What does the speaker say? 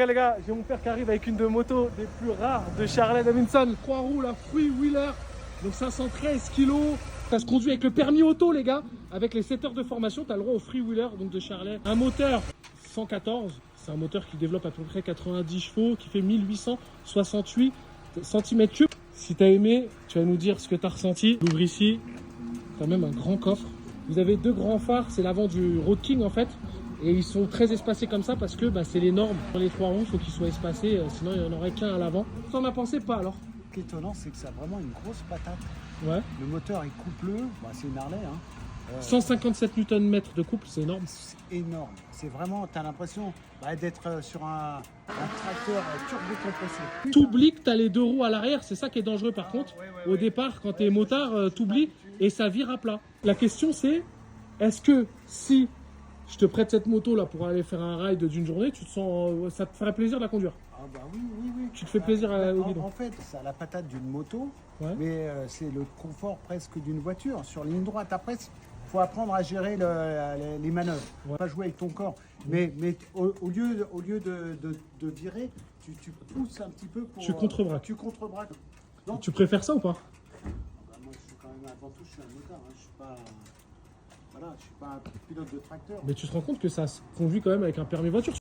Les gars, j'ai mon père qui arrive avec une de motos des plus rares de Harley Davidson. 3 roues, la Free Wheeler, donc 513 kilos. Ça se conduit avec le permis auto, les gars. Avec les 7 heures de formation, tu as le droit au Free Wheeler donc de Harley. Un moteur 114, c'est un moteur qui développe à peu près 90 chevaux, qui fait 1868 cm3. Si tu as aimé, tu vas nous dire ce que tu as ressenti. Ouvre ici, quand même un grand coffre. Vous avez 2 grands phares, c'est l'avant du Road King en fait. Et ils sont très espacés comme ça parce que c'est les normes. Sur les 3 roues, il faut qu'ils soient espacés, sinon il n'y en aurait qu'un à l'avant. T'en as pensé pas alors? Ce qui est étonnant, c'est que ça a vraiment une grosse patate. Ouais. Le moteur est coupleux, c'est une Harley. 157 Nm de couple, c'est énorme. C'est énorme. C'est vraiment, tu as l'impression d'être sur un tracteur turbo-compressé. T'oublies que tu as les 2 roues à l'arrière, c'est ça qui est dangereux par contre. Au départ, quand tu es motard, t'oublies et ça vire à plat. La question c'est, est-ce que si je te prête cette moto là pour aller faire un ride d'une journée, tu te sens, ça te ferait plaisir de la conduire? Ah bah oui, oui, oui. Tu te fais plaisir au guidon? En fait, ça a la patate d'une moto, Ouais. mais c'est le confort presque d'une voiture. Sur ligne droite, après, il faut apprendre à gérer les manœuvres. Ouais. Pas jouer avec ton corps. Mais au lieu de virer, tu pousses un petit peu pour... Tu contrebraques. Tu contrebraques. Donc, Tu préfères ça ou pas? moi, je suis quand même, avant tout, je suis un motard. Je suis pas... Voilà, je suis pas un pilote de tracteur. Mais tu te rends compte que ça se conduit quand même avec un permis voiture.